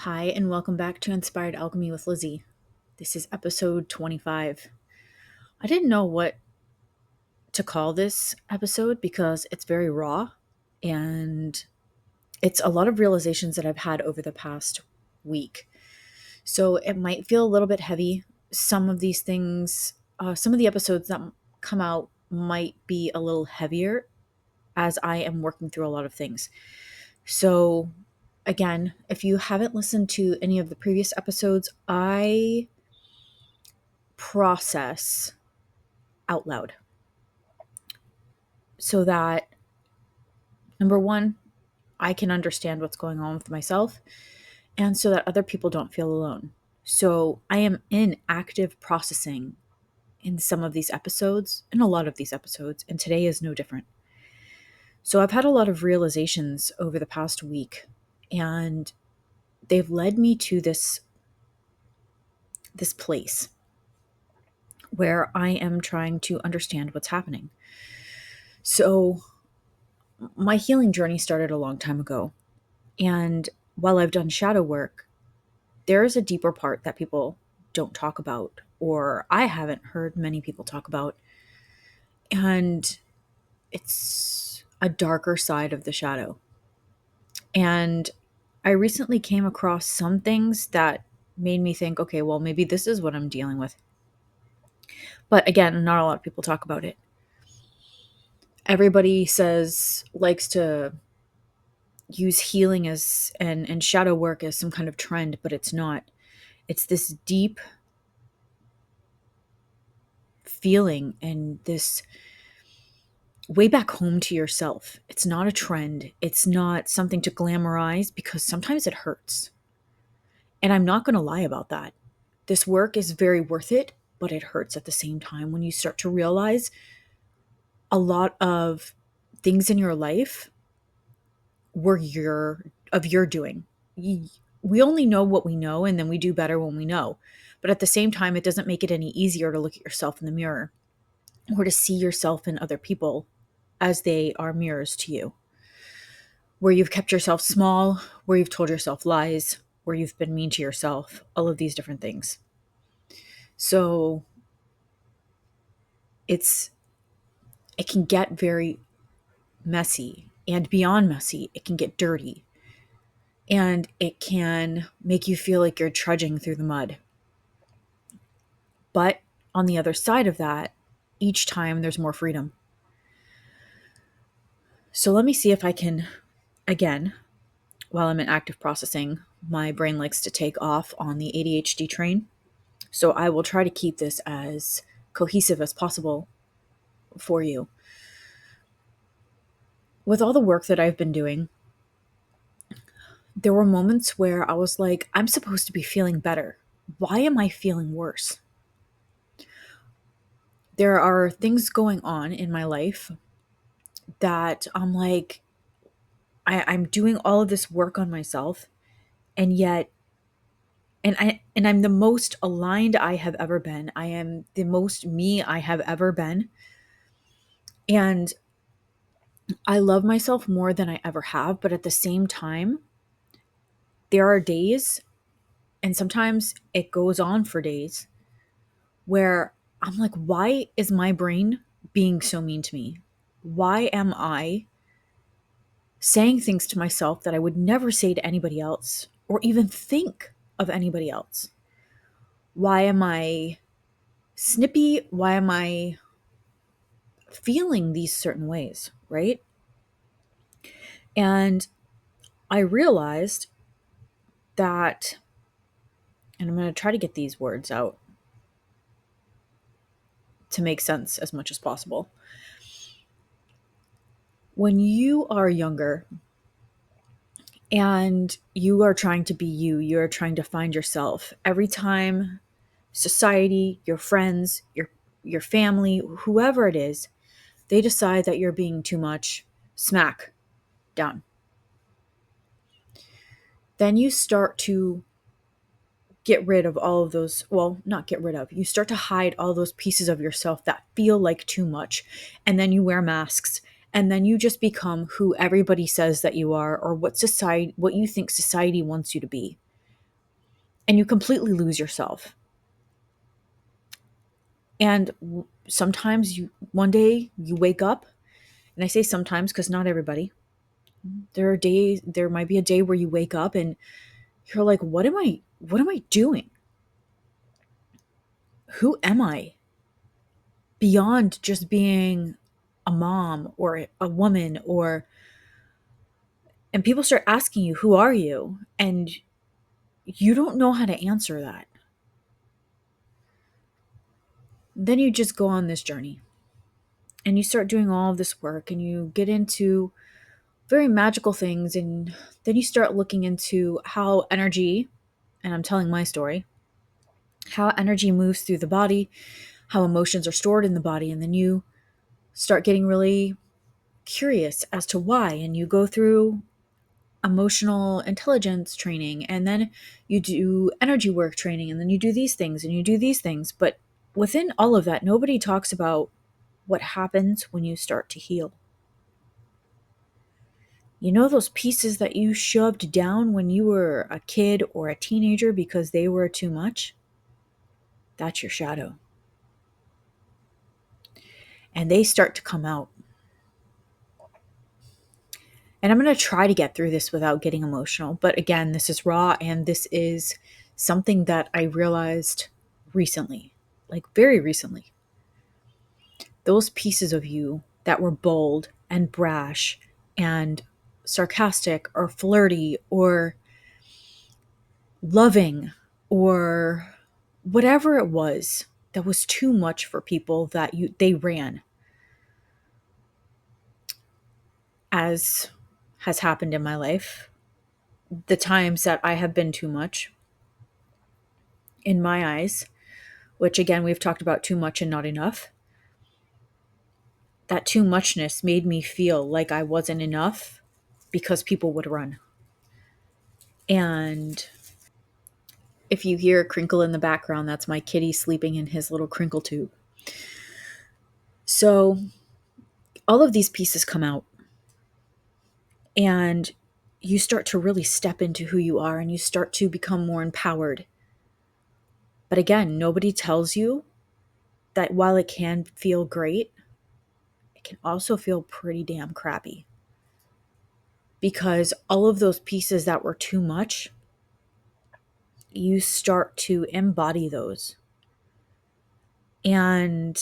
Hi, and welcome back to Inspired Alchemy with Lizzie. This is episode 25. I didn't know what to call this episode because it's very raw and it's a lot of realizations that I've had over the past week. So it might feel a little bit heavy. Some of these things, some of the episodes that come out might be a little heavier as I am working through a lot of things. So again, if you haven't listened to any of the previous episodes, I process out loud so that number one, I can understand what's going on with myself and so that other people don't feel alone. So I am in active processing in some of these episodes, in a lot of these episodes, and today is no different. So I've had a lot of realizations over the past week, and they've led me to this place where I am trying to understand what's happening. So my healing journey started a long time ago. And while I've done shadow work, there is a deeper part that people don't talk about, or I haven't heard many people talk about. And it's a darker side of the shadow. And I recently came across some things that made me think, okay, well, maybe this is what I'm dealing with. But again, not a lot of people talk about it. Everybody likes to use healing as and shadow work as some kind of trend, but it's not. It's this deep feeling and this way back home to yourself. It's not a trend. It's not something to glamorize because sometimes it hurts. And I'm not going to lie about that. This work is very worth it, but it hurts at the same time when you start to realize a lot of things in your life were your doing. We only know what we know, and then we do better when we know. But at the same time, it doesn't make it any easier to look at yourself in the mirror or to see yourself in other people as they are mirrors to you. Where you've kept yourself small, where you've told yourself lies, where you've been mean to yourself, all of these different things. So it can get very messy, and beyond messy, it can get dirty. And it can make you feel like you're trudging through the mud. But on the other side of that, each time there's more freedom. So let me see if I can, again, while I'm in active processing, my brain likes to take off on the ADHD train. So I will try to keep this as cohesive as possible for you. With all the work that I've been doing, there were moments where I was like, I'm supposed to be feeling better. Why am I feeling worse? There are things going on in my life that I'm like, I'm doing all of this work on myself, and yet I'm the most aligned I have ever been. I am the most me I have ever been. And I love myself more than I ever have, but at the same time, there are days, and sometimes it goes on for days, where I'm like, why is my brain being so mean to me? Why am I saying things to myself that I would never say to anybody else or even think of anybody else? Why am I snippy? Why am I feeling these certain ways, right? And I realized that, and I'm going to try to get these words out to make sense as much as possible. When you are younger and you are trying to be you, you're trying to find yourself. Every time society, your friends, your family, whoever it is, they decide that you're being too much, smack down. Then you start to get rid of all of those, well, not get rid of, you start to hide all those pieces of yourself that feel like too much. And then you wear masks, and then you just become who everybody says that you are, or what you think society wants you to be. and you completely lose yourself. And sometimes one day you wake up, and I say sometimes because not everybody. There might be a day where you wake up and you're like, what am I doing? Who am I? Beyond just being a mom or a woman, and people start asking you, who are you? And you don't know how to answer that. Then you just go on this journey and you start doing all of this work and you get into very magical things. And then you start looking into how energy, and I'm telling my story, how energy moves through the body, how emotions are stored in the body. And then you start getting really curious as to why. And you go through emotional intelligence training, and then you do energy work training, and then you do these things and you do these things. But within all of that, nobody talks about what happens when you start to heal. You know, those pieces that you shoved down when you were a kid or a teenager because they were too much? That's your shadow. And they start to come out. And I'm going to try to get through this without getting emotional. But again, this is raw, and this is something that I realized recently, like very recently. Those pieces of you that were bold and brash and sarcastic or flirty or loving or whatever it was that was too much for people, that they ran, as has happened in my life. The times that I have been too much in my eyes, which again, we've talked about too much and not enough. That too muchness made me feel like I wasn't enough because people would run. And if you hear a crinkle in the background, that's my kitty sleeping in his little crinkle tube. So all of these pieces come out, and you start to really step into who you are, and you start to become more empowered. But again, nobody tells you that while it can feel great, it can also feel pretty damn crappy. Because all of those pieces that were too much, you start to embody those. And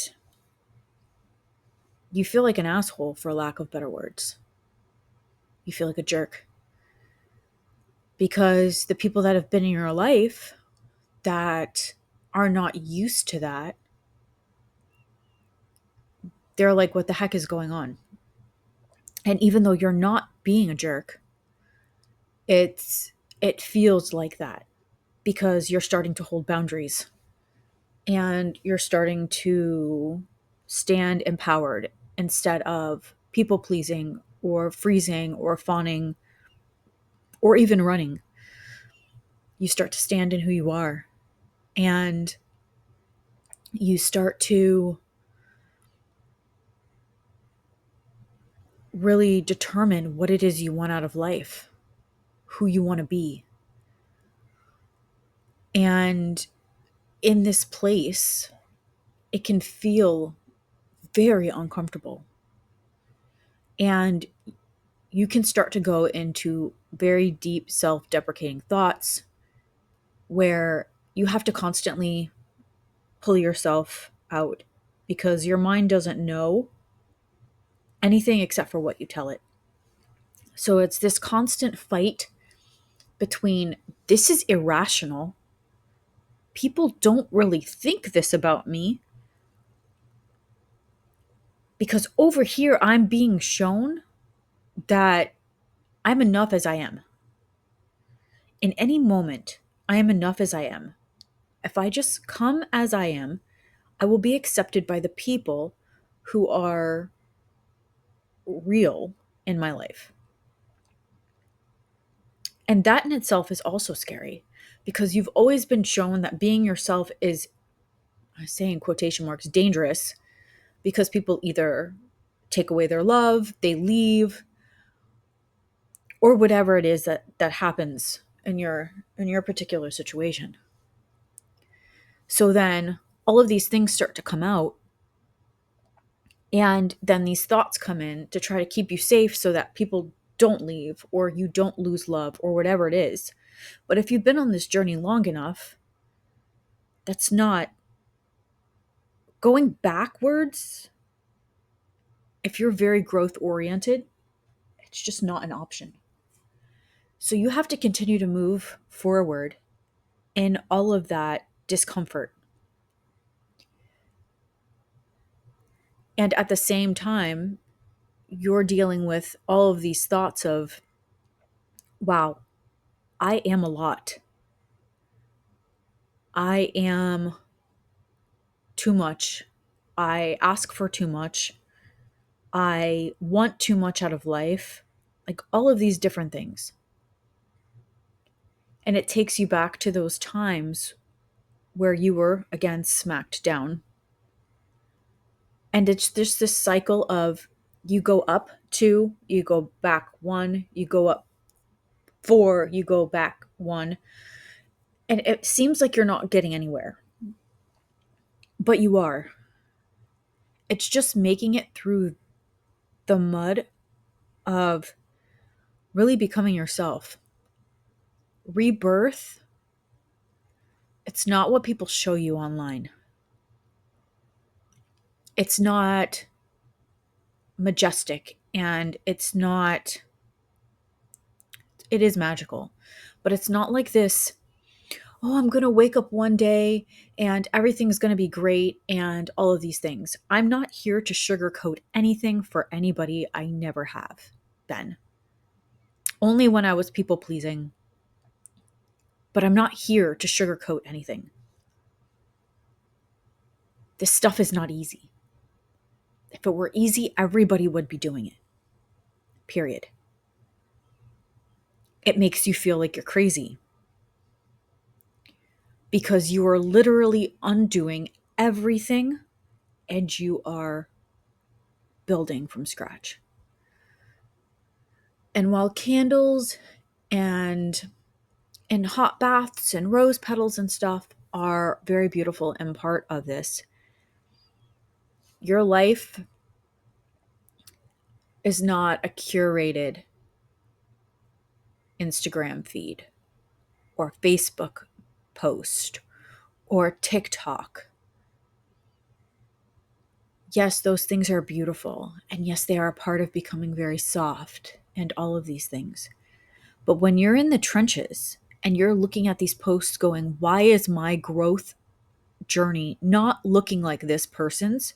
you feel like an asshole, for lack of better words. You feel like a jerk. Because the people that have been in your life that are not used to that, they're like, what the heck is going on? And even though you're not being a jerk, it feels like that because you're starting to hold boundaries and you're starting to stand empowered instead of people pleasing or freezing or fawning or even running. You start to stand in who you are, and you start to really determine what it is you want out of life, who you want to be. And in this place, it can feel very uncomfortable. And you can start to go into very deep self deprecating thoughts where you have to constantly pull yourself out because your mind doesn't know anything except for what you tell it. So it's this constant fight between, this is irrational. People don't really think this about me, because over here I'm being shown that I'm enough as I am. In any moment, I am enough as I am. If I just come as I am, I will be accepted by the people who are real in my life. And that in itself is also scary because you've always been shown that being yourself is, I say in quotation marks, dangerous, because people either take away their love, they leave, or whatever it is that happens in your particular situation. So then all of these things start to come out, and then these thoughts come in to try to keep you safe so that people don't leave or you don't lose love or whatever it is. But if you've been on this journey long enough, that's not going backwards. If you're very growth oriented, it's just not an option. So you have to continue to move forward in all of that discomfort. And at the same time, you're dealing with all of these thoughts of, wow, I am a lot. I am too much. I ask for too much. I want too much out of life. Like all of these different things. And it takes you back to those times where you were, again, smacked down. And it's just this cycle of you go up two, you go back one, you go up four, you go back one. And it seems like you're not getting anywhere, but you are. It's just making it through the mud of really becoming yourself. Rebirth, it's not what people show you online. It's not majestic, and it is magical, but it's not like this, oh, I'm going to wake up one day and everything's going to be great and all of these things. I'm not here to sugarcoat anything for anybody. I never have been. Only when I was people pleasing. But I'm not here to sugarcoat anything. This stuff is not easy. If it were easy, everybody would be doing it. Period. It makes you feel like you're crazy because you are literally undoing everything and you are building from scratch. And while candles and hot baths and rose petals and stuff are very beautiful and part of this, your life is not a curated Instagram feed or Facebook post or TikTok. Yes, those things are beautiful. And yes, they are a part of becoming very soft and all of these things. But when you're in the trenches and you're looking at these posts going, why is my growth journey not looking like this person's?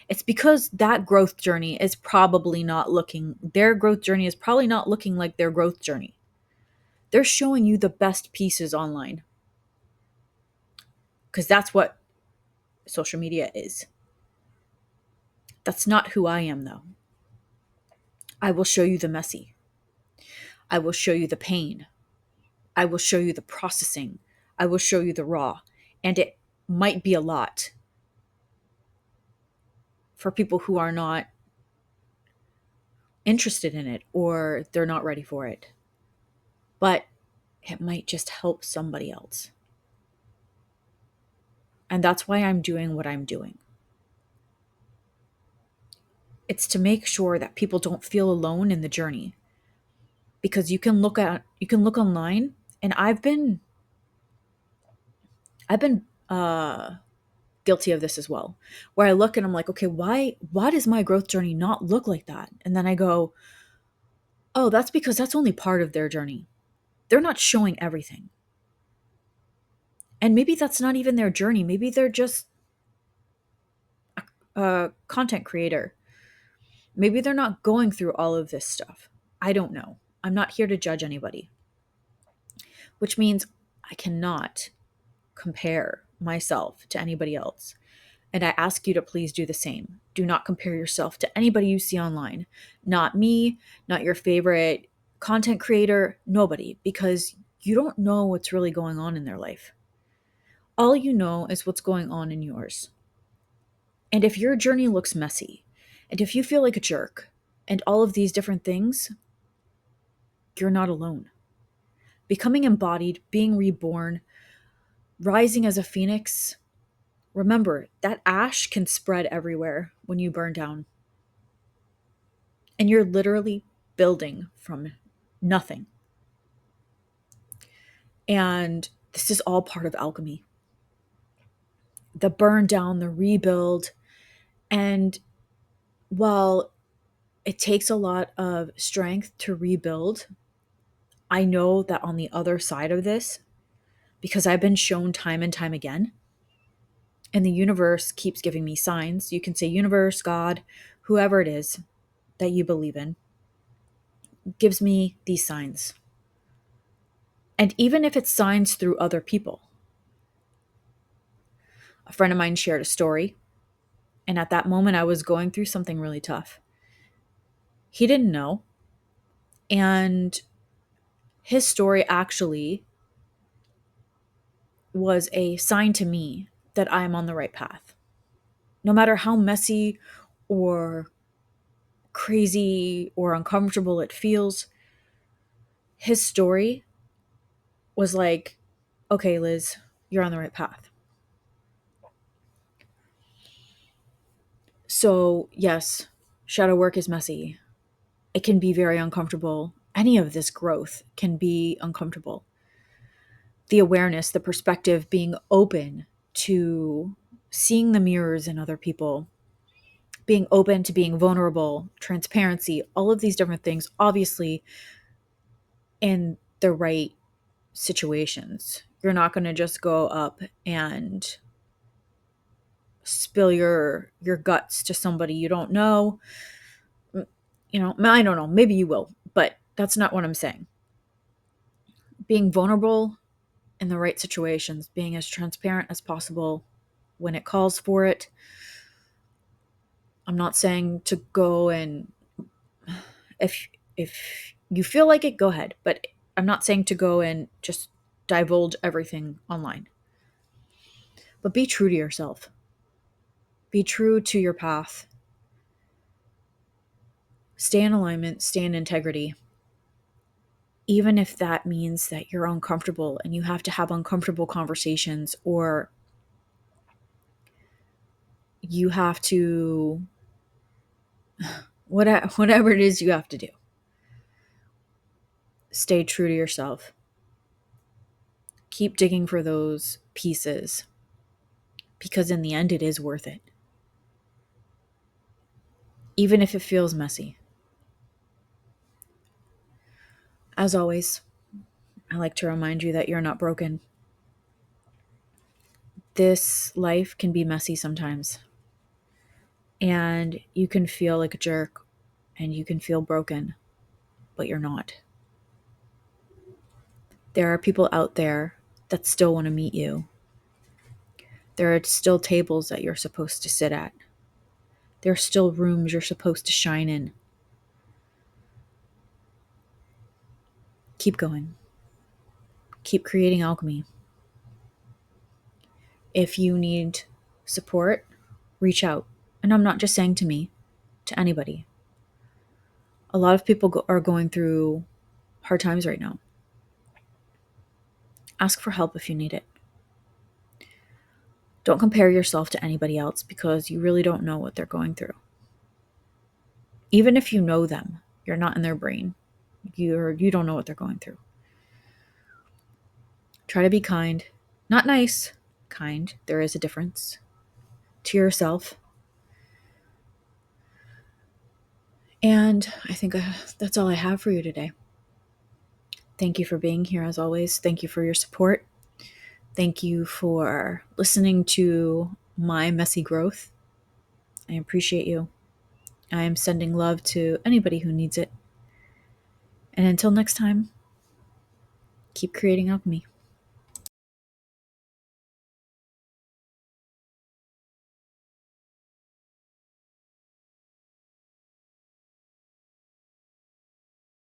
It's because that growth journey is probably not looking, their growth journey is probably not looking like their growth journey. They're showing you the best pieces online because that's what social media is. That's not who I am, though. I will show you the messy. I will show you the pain. I will show you the processing. I will show you the raw. And it might be a lot for people who are not interested in it or they're not ready for it. But it might just help somebody else. And that's why I'm doing what I'm doing. It's to make sure that people don't feel alone in the journey. Because you can look online, and I've been guilty of this as well, where I look and I'm like, okay, why does my growth journey not look like that? And then I go, oh, that's because that's only part of their journey. They're not showing everything. And maybe that's not even their journey. Maybe they're just a content creator. Maybe they're not going through all of this stuff. I don't know. I'm not here to judge anybody. Which means I cannot compare myself to anybody else. And I ask you to please do the same. Do not compare yourself to anybody you see online. Not me, not your favorite content creator, nobody, because you don't know what's really going on in their life. All you know is what's going on in yours. And if your journey looks messy, and if you feel like a jerk, and all of these different things, you're not alone. becoming embodied, being reborn, rising as a phoenix. Remember, that ash can spread everywhere when you burn down. And you're literally building from nothing. And this is all part of alchemy. The burn down, the rebuild. And while it takes a lot of strength to rebuild, I know that on the other side of this, because I've been shown time and time again, and the universe keeps giving me signs. You can say universe, God, whoever it is that you believe in, gives me these signs. And even if it's signs through other people, a friend of mine shared a story, and at that moment I was going through something really tough. He didn't know, and his story actually was a sign to me that I am on the right path. No matter how messy or crazy or uncomfortable it feels, his story was like, okay, Liz, you're on the right path. So, yes, shadow work is messy. It can be very uncomfortable. Any of this growth can be uncomfortable. The awareness, the perspective, being open to seeing the mirrors in other people, being open to being vulnerable, transparency, all of these different things, obviously, in the right situations. You're not going to just go up and spill your guts to somebody you don't know. You know, I don't know, maybe you will, but that's not what I'm saying. Being vulnerable in the right situations, being as transparent as possible when it calls for it. I'm not saying to go and if you feel like it, go ahead, but I'm not saying to go and just divulge everything online. But be true to yourself. Be true to your path. Stay in alignment, stay in integrity. Even if that means that you're uncomfortable and you have to have uncomfortable conversations, or you have to, whatever it is you have to do, stay true to yourself. Keep digging for those pieces, because in the end, it is worth it. Even if it feels messy. As always, I like to remind you that you're not broken. This life can be messy sometimes. And you can feel like a jerk and you can feel broken, but you're not. There are people out there that still want to meet you. There are still tables that you're supposed to sit at. There are still rooms you're supposed to shine in. Keep going. Keep creating alchemy. If you need support, reach out. And I'm not just saying to me, to anybody. A lot of people are going through hard times right now. Ask for help if you need it. Don't compare yourself to anybody else, because you really don't know what they're going through. Even if you know them, you're not in their brain. You don't know what they're going through. Try to be kind. Not nice, kind. There is a difference. To yourself. And I think that's all I have for you today. Thank you for being here as always. Thank you for your support. Thank you for listening to my messy growth. I appreciate you. I am sending love to anybody who needs it. And until next time, keep creating alchemy.